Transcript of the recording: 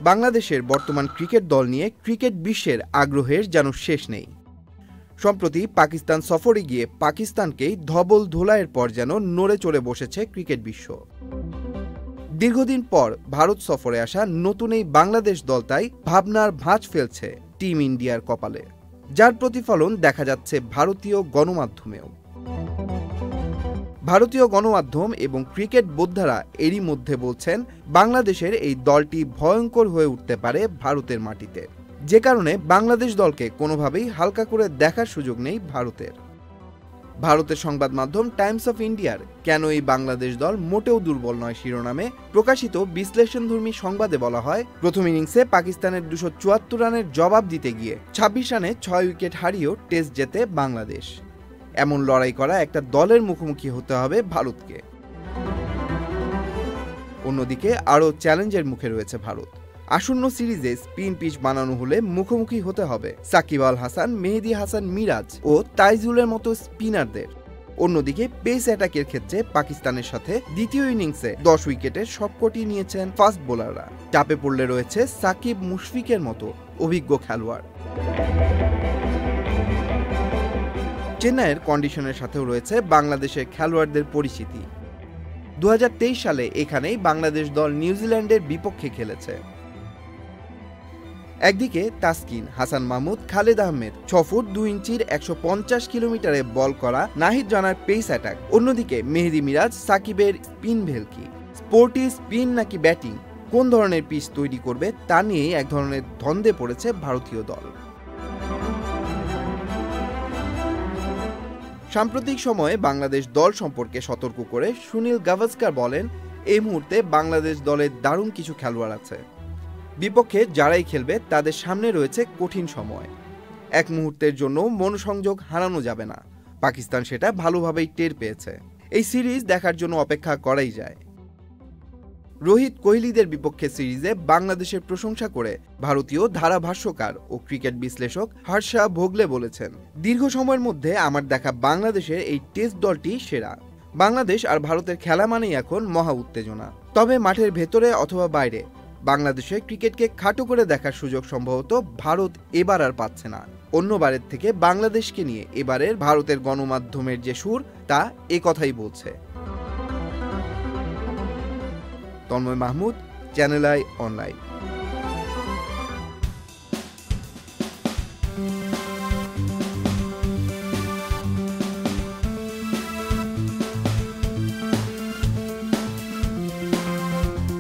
বাংলাদেশের বর্তমান ক্রিকেট দল নিয়ে ক্রিকেট বিশ্বের আগ্রহের যেন শেষ নেই। সম্প্রতি পাকিস্তান সফরে গিয়ে পাকিস্তানকেই ধবল ধোলাইয়ের পর যেন নড়ে চড়ে বসেছে ক্রিকেট বিশ্ব। দীর্ঘদিন পর ভারত সফরে আসা নতুন এই বাংলাদেশ দল তাই ভাবনার ভাঁজ ফেলছে টিম ইন্ডিয়ার কপালে, যার প্রতিফলন দেখা যাচ্ছে ভারতীয় গণমাধ্যমেও। ভারতীয় গণমাধ্যম এবং ক্রিকেট বোদ্ধারা এরই মধ্যে বলছেন বাংলাদেশের এই দলটি ভয়ঙ্কর হয়ে উঠতে পারে ভারতের মাটিতে, যে কারণে বাংলাদেশ দলকে কোনোভাবেই হালকা করে দেখার সুযোগ নেই ভারতের। ভারতের সংবাদ মাধ্যম টাইমস অফ ইন্ডিয়ার কেন এই বাংলাদেশ দল মোটেও দুর্বল নয় শিরোনামে প্রকাশিত বিশ্লেষণধর্মী সংবাদে বলা হয়, প্রথম ইনিংসে পাকিস্তানের 274 রানের জবাব দিতে গিয়ে 26 রানে 6 উইকেট হারিয়েও টেস্ট জেতে বাংলাদেশ। এমন লড়াই করা একটা দলের মুখোমুখি হতে হবে ভারতকে। অন্যদিকে আরও চ্যালেঞ্জের মুখে রয়েছে ভারত। আসন্ন সিরিজে স্পিন পিচ বানানো হলে মুখোমুখি হতে হবে সাকিব আল হাসান, মেহেদী হাসান মিরাজ ও তাইজুলের মতো স্পিনারদের। অন্যদিকে পেস অ্যাটাকের ক্ষেত্রে পাকিস্তানের সাথে দ্বিতীয় ইনিংসে 10 উইকেটের সবকটি নিয়েছেন ফাস্ট বোলাররা। চাপে পড়লে রয়েছে সাকিব, মুশফিকের মতো অভিজ্ঞ খেলোয়াড়। চেন্নাইয়ের কন্ডিশনের সাথেও রয়েছে বাংলাদেশের খেলোয়াড়দের পরিচিতি। 2023 সালে এখানেই বাংলাদেশ দল নিউজিল্যান্ডের বিপক্ষে খেলেছে। একদিকে তাসকিন, হাসান মাহমুদ, খালেদ আহমেদ 6 ফুট 2 ইঞ্চির 150 কিলোমিটারে বল করা নাহিদ রানার পেস অ্যাটাক, অন্যদিকে মেহেদী মিরাজ, সাকিবের স্পিন ভেলকি। স্পোর্টি স্পিন নাকি ব্যাটিং, কোন ধরনের পিচ তৈরি করবে তা নিয়েই এক ধরনের দ্বন্দ্বে পড়েছে ভারতীয় দল। সাম্প্রতিক সময়ে বাংলাদেশ দল সম্পর্কে সতর্ক করে সুনীল গাভাস্কার বলেন, এই মুহূর্তে বাংলাদেশ দলের দারুণ কিছু খেলোয়াড় আছে। বিপক্ষে যারাই খেলবে তাদের সামনে রয়েছে কঠিন সময়। এক মুহূর্তের জন্য মনোসংযোগ হারানো যাবে না। পাকিস্তান সেটা ভালোভাবেই টের পেয়েছে। এই সিরিজ দেখার জন্য অপেক্ষা করাই যায়। রোহিত কোহলিদের বিপক্ষে সিরিজে বাংলাদেশের প্রশংসা করে ভারতীয় ধারাভাষ্যকার ও ক্রিকেট বিশ্লেষক হর্ষা ভোগলে বলেছেন, দীর্ঘ সময়ের মধ্যে আমার দেখা বাংলাদেশের এই টেস্ট দলটি সেরা। বাংলাদেশ আর ভারতের খেলা মানেই এখন মহা উত্তেজনা। তবে মাঠের ভেতরে অথবা বাইরে বাংলাদেশের ক্রিকেটকে খাটো করে দেখার সুযোগ সম্ভবত ভারত এবার আর পাচ্ছে না। অন্যবারের থেকে বাংলাদেশকে নিয়ে এবারের ভারতের গণমাধ্যমের যে সুর তা এ কথাই বলছে। Tanmoy Mahmud, Channel i online.